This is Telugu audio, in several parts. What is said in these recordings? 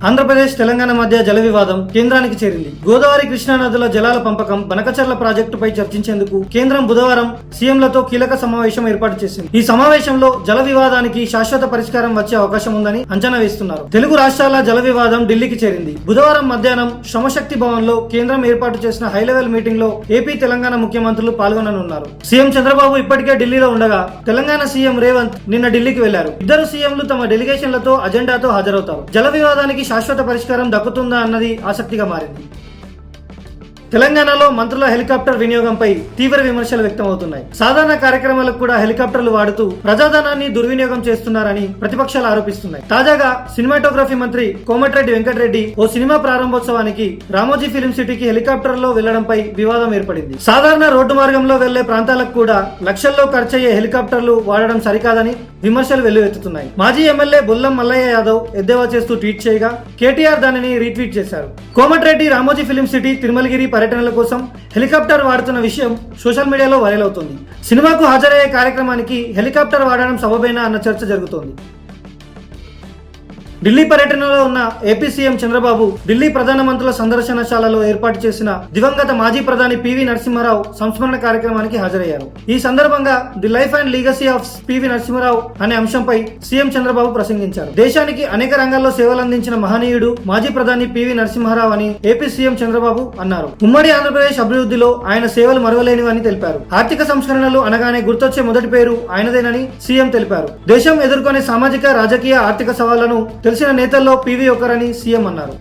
ఆంధ్రప్రదేశ్ తెలంగాణ మధ్య జల వివాదం కేంద్రానికి చేరింది. గోదావరి కృష్ణా నదుల జలాల పంపకం బనకచర్ల ప్రాజెక్టుపై చర్చించేందుకు కేంద్రం బుధవారం సీఎంలతో కీలక సమావేశం ఏర్పాటు చేసింది. ఈ సమావేశంలో జల వివాదానికి శాశ్వత పరిష్కారం వచ్చే అవకాశం ఉందని అంచనా వేస్తున్నారు. తెలుగు రాష్ట్రాల జల వివాదం ఢిల్లీకి చేరింది. బుధవారం మధ్యాహ్నం శ్రమశక్తి భవన్ లో కేంద్రం ఏర్పాటు చేసిన హై లెవెల్ మీటింగ్ లో ఏపీ తెలంగాణ ముఖ్యమంత్రులు పాల్గొననున్నారు. సీఎం చంద్రబాబు ఇప్పటికే ఢిల్లీలో ఉండగా తెలంగాణ సీఎం రేవంత్ నిన్న ఢిల్లీకి వెళ్లారు. ఇద్దరు సీఎంలు తమ డెలిగేషన్లతో అజెండాతో హాజరవుతారు. జల వివాదానికి శాశ్వత పరిష్కారం దక్కుతుందా అన్నది ఆసక్తిగా మారింది. తెలంగాణలో మంత్రుల హెలికాప్టర్ వినియోగంపై తీవ్ర విమర్శలు వ్యక్తమవుతున్నాయి. సాధారణ కార్యక్రమాలకు కూడా హెలికాప్టర్లు వాడుతూ ప్రజాధనాన్ని దుర్వినియోగం చేస్తున్నారని ప్రతిపక్షాలు ఆరోపిస్తున్నాయి. తాజాగా సినిమాటోగ్రఫీ మంత్రి కోమటిరెడ్డి వెంకటరెడ్డి ఓ సినిమా ప్రారంభోత్సవానికి రామోజీ ఫిలిం సిటీకి హెలికాప్టర్ లో వెళ్లడంపై వివాదం ఏర్పడింది. సాధారణ రోడ్డు మార్గంలో వెళ్లే ప్రాంతాలకు కూడా లక్షల్లో ఖర్చయ్యే హెలికాప్టర్లు వాడడం సరికాదని విమర్శలు వెల్లువెత్తుతున్నాయి. మాజీ ఎమ్మెల్యే బొల్లం మల్లయ్య యాదవ్ ఎద్దేవా చేస్తూ ట్వీట్ చేయగా కేటీఆర్ దానిని రీట్వీట్ చేశారు. కోమటిరెడ్డి రామోజీ ఫిలిం సిటీ తిరుమలగిరి పర్యటనల కోసం హెలికాప్టర్ వాడుతున్న విషయం సోషల్ మీడియాలో వైరల్ అవుతుంది. సినిమాకు హాజరయ్యే కార్యక్రమానికి హెలికాప్టర్ వాడడం సబబేనా అన్న చర్చ జరుగుతోంది. ఢిల్లీ పర్యటనలో ఉన్న ఏపీ సీఎం చంద్రబాబు ఢిల్లీ ప్రధానమంత్రుల సందర్శనశాలలో ఏర్పాటు చేసిన దివంగత మాజీ ప్రధాని పివి నరసింహారావు సంస్మరణ కార్యక్రమానికి హాజరయ్యారు. ఈ సందర్భంగా the life and legacy of PV Narasimha Rao అనే అంశంపై సీఎం చంద్రబాబు ప్రసంగించారు. దేశానికి అనేక రంగాల్లో సేవలందించిన మహనీయుడు మాజీ ప్రధాని పివి నరసింహారావు అని ఏపీ సీఎం చంద్రబాబు అన్నారు. ఉమ్మడి ఆంధ్రప్రదేశ్ అభివృద్ధిలో ఆయన సేవలు మరువలేనివని తెలిపారు. ఆర్థిక సంస్కరణలు అనగానే గుర్తొచ్చే మొదటి పేరు ఆయనదేనని సీఎం తెలిపారు. దేశం ఎదుర్కొనే సామాజిక రాజకీయ ఆర్థిక సవాళ్లను తెలిసిన నేతల్లో పివి ఒకరని సీఎం అన్నారు.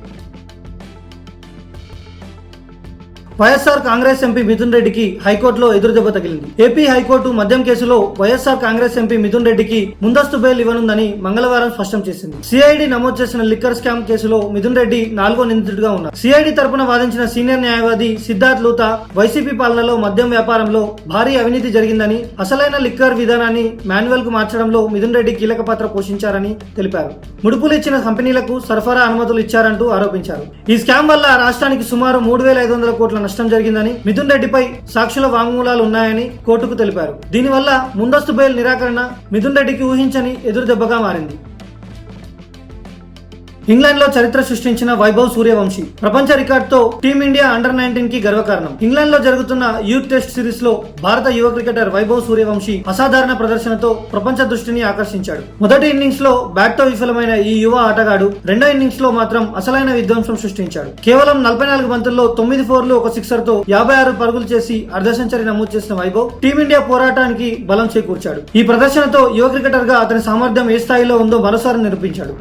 వైఎస్ఆర్ కాంగ్రెస్ ఎంపీ మిథున్ రెడ్డికి హైకోర్టులో ఎదురుదెబ్బ తగిలింది. ఏపీ హైకోర్టు మద్యం కేసులో వైఎస్ఆర్ కాంగ్రెస్ ఎంపీ మిథున్ రెడ్డికి ముందస్తు బెయిల్ ఇవ్వనుందని మంగళవారం స్పష్టం చేసింది. సిఐడి నమోదు చేసిన లిక్కర్ స్కామ్ కేసులో మిథున్ రెడ్డి 4వ నిందితుడిగా ఉన్నారు. సిఐడి తరపున వాదించిన సీనియర్ న్యాయవాది సిద్ధార్థ్ లూతా వైసీపీ పాలనలో మద్యం వ్యాపారంలో భారీ అవినీతి జరిగిందని, అసలైన లిక్కర్ విధానాన్ని మాన్యువల్ కు మార్చడంలో మిథున్ రెడ్డి కీలక పాత్ర పోషించారని తెలిపారు. ముడుపులు ఇచ్చిన కంపెనీలకు సరఫరా అనుమతులు ఇచ్చారంటూ ఆరోపించారు. ఈ స్కామ్ వల్ల రాష్ట్రానికి సుమారు 3,500 కోట్ల నష్టం జరిగిందని, మిథున్ రెడ్డిపై సాక్షుల వాంగ్మూలాలు ఉన్నాయని కోర్టుకు తెలిపారు. దీనివల్ల ముందస్తు బెయిల్ నిరాకరణ మిథున్ రెడ్డికి ఊహించని ఎదురుదెబ్బగా మారింది. ఇంగ్లాండ్ లో చరిత్ర సృష్టించిన వైభవ్ సూర్యవంశీ ప్రపంచ రికార్డుతో టీమిండియా అండర్-19 కి గర్వకారణం. ఇంగ్లాండ్ లో జరుగుతున్న యూత్ టెస్ట్ సిరీస్ లో భారత యువ క్రికెటర్ వైభవ్ సూర్యవంశీ అసాధారణ ప్రదర్శనతో ప్రపంచ దృష్టిని ఆకర్షించాడు. మొదటి ఇన్నింగ్స్ లో బ్యాట్ తో విఫలమైన ఈ యువ ఆటగాడు రెండో ఇన్నింగ్స్ లో మాత్రం అసలైన విధ్వంసం సృష్టించాడు. కేవలం 44 బంతుల్లో 9 ఫోర్లు, 1 సిక్సర్ తో 56 పరుగులు చేసి అర్ధ సెంచరీ నమోదు చేసిన వైభవ్ టీమిండియా పోరాటానికి బలం చేకూర్చాడు. ఈ ప్రదర్శనతో యువ క్రికెటర్ గా అతని సామర్థ్యం ఏ స్థాయిలో ఉందో మరోసారి నిరూపించాడు.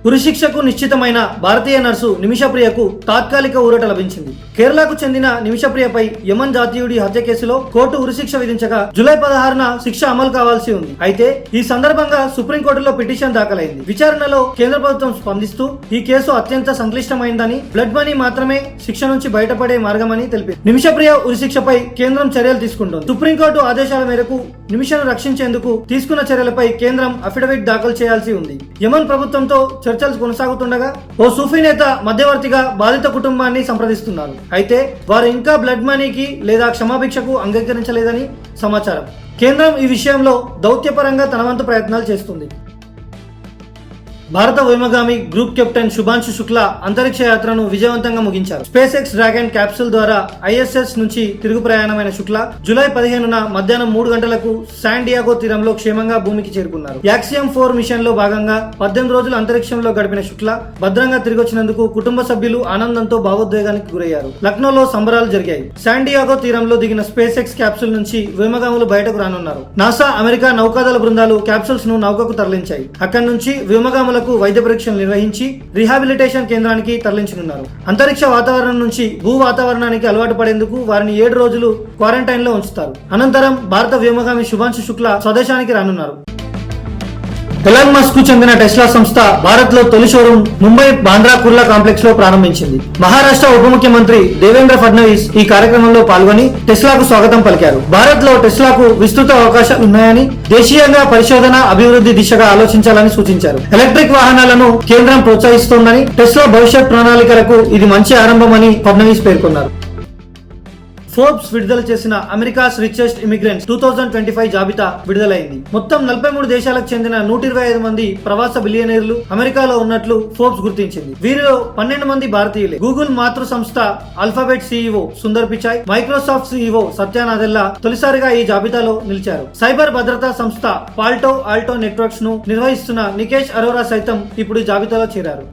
ఉరిశిక్షకు నిశ్చితమైన భారతీయ నర్సు నిమిషప్రియకు తాత్కాలిక ఊరట లభించింది. కేరళకు చెందిన నిమిషప్రియపై యమన్ జాతీయుడి హత్య కేసులో కోర్టు ఉరిశిక్ష విధించగా జూలై 16న శిక్ష అమలు కావాల్సి ఉంది. అయితే ఈ సందర్భంగా సుప్రీంకోర్టులో పిటిషన్ దాఖలైంది. విచారణలో కేంద్ర ప్రభుత్వం స్పందిస్తూ ఈ కేసు అత్యంత సంక్లిష్టమైందని, బ్లడ్ మనీ మాత్రమే శిక్ష నుంచి బయటపడే మార్గమని తెలిపింది. నిమిషప్రియ ఉరిశిక్షపై కేంద్రం చర్యలు తీసుకుంటోంది. సుప్రీంకోర్టు ఆదేశాల మేరకు నిమిషను రక్షించేందుకు తీసుకున్న చర్యలపై కేంద్రం అఫిడవిట్ దాఖలు చేయాల్సి ఉంది. యమన్ ప్రభుత్వంతో చర్చలు కొనసాగుతుండగా ఓ సూఫీ నేత మధ్యవర్తిగా బాధిత కుటుంబాన్ని సంప్రదిస్తున్నారు. అయితే వారు ఇంకా బ్లడ్ మనీకి లేదా క్షమాభిక్షకు అంగీకరించలేదని సమాచారం. కేంద్రం ఈ విషయంలో దౌత్యపరంగా తన వంతు ప్రయత్నాలు చేస్తుంది. భారత వ్యోమగామి గ్రూప్ కెప్టెన్ శుభాంశు శుక్లా అంతరిక్ష యాత్రను విజయవంతంగా ముగించారు. స్పేస్ ఎక్స్ డ్రాగన్ క్యాప్సూల్ ద్వారా ఐఎస్ఎస్ నుంచి తిరుగు ప్రయాణమైన శుక్లా జూలై 15న మధ్యాహ్నం 3 గంటలకు శాన్ డియాగో తీరంలో క్షేమంగా భూమికి చేరుకున్నారు. యాక్సియం 4 మిషన్ లో భాగంగా 18 రోజులు అంతరిక్షంలో గడిపిన శుక్లా భద్రంగా తిరిగొచ్చినందుకు కుటుంబ సభ్యులు ఆనందంతో భావోద్వేగానికి గురయ్యారు. లక్నోలో సంబరాలు జరిగాయి. శాన్ డియాగో తీరంలో దిగిన స్పేస్ ఎక్స్ క్యాప్సూల్ నుంచి వ్యోమగాములు బయటకు రానున్నారు. నాసా, అమెరికా నౌకాదళ బృందాలు క్యాప్సూల్స్ ను నౌకకు తరలించాయి. అక్కడి నుంచి వ్యోమగాముల వైద్య పరీక్షలు నిర్వహించి రీహాబిలిటేషన్ కేంద్రానికి తరలించనున్నారు. అంతరిక్ష వాతావరణం నుంచి భూ వాతావరణానికి అలవాటు పడేందుకు వారిని 7 రోజులు క్వారంటైన్ లో ఉంచుతారు. అనంతరం భారత వ్యోమగామి శుభాంశు శుక్లా స్వదేశానికి రానున్నారు. ఎలాన్ మస్క్ కు చెందిన టెస్లా సంస్థ భారత్ లో తొలి షోరూం ముంబై బాంద్రా కుర్లా కాంప్లెక్స్ లో ప్రారంభించింది. మహారాష్ట్ర ఉప ముఖ్యమంత్రి దేవేంద్ర ఫడ్నవీస్ ఈ కార్యక్రమంలో పాల్గొని టెస్లాకు స్వాగతం పలికారు. భారత్ లో టెస్లాకు విస్తృత అవకాశాలు ఉన్నాయని, దేశీయంగా పరిశోధన అభివృద్ధి దిశగా ఆలోచించాలని సూచించారు. ఎలక్ట్రిక్ వాహనాలను కేంద్రం ప్రోత్సహిస్తోందని, టెస్లా భవిష్యత్ ప్రణాళికలకు ఇది మంచి ఆరంభమని ఫడ్నవీస్ పేర్కొన్నారు. ఫోర్బ్స్ విడుదల చేసిన అమెరికాస్ రిచెస్ట్ ఇమిగ్రెంట్స్ 2025 జాబితా విడుదలైంది. మొత్తం 43 దేశాలకు చెందిన 125 మంది ప్రవాస బిలియనీర్లు అమెరికాలో ఉన్నట్లు ఫోర్బ్స్ గుర్తించింది. వీరిలో 12 మంది భారతీయులే. గూగుల్ మాతృ సంస్థ Alphabet CEO Sundar Pichai, Microsoft CEO Satya Nadella తొలిసారిగా ఈ జాబితాలో నిలిచారు. సైబర్ భద్రతా సంస్థ పాల్టో ఆల్టో నెట్వర్క్స్ ను నిర్వహిస్తున్న నికేష్ అరోరా సైతం ఇప్పుడు జాబితాలో చేరారు.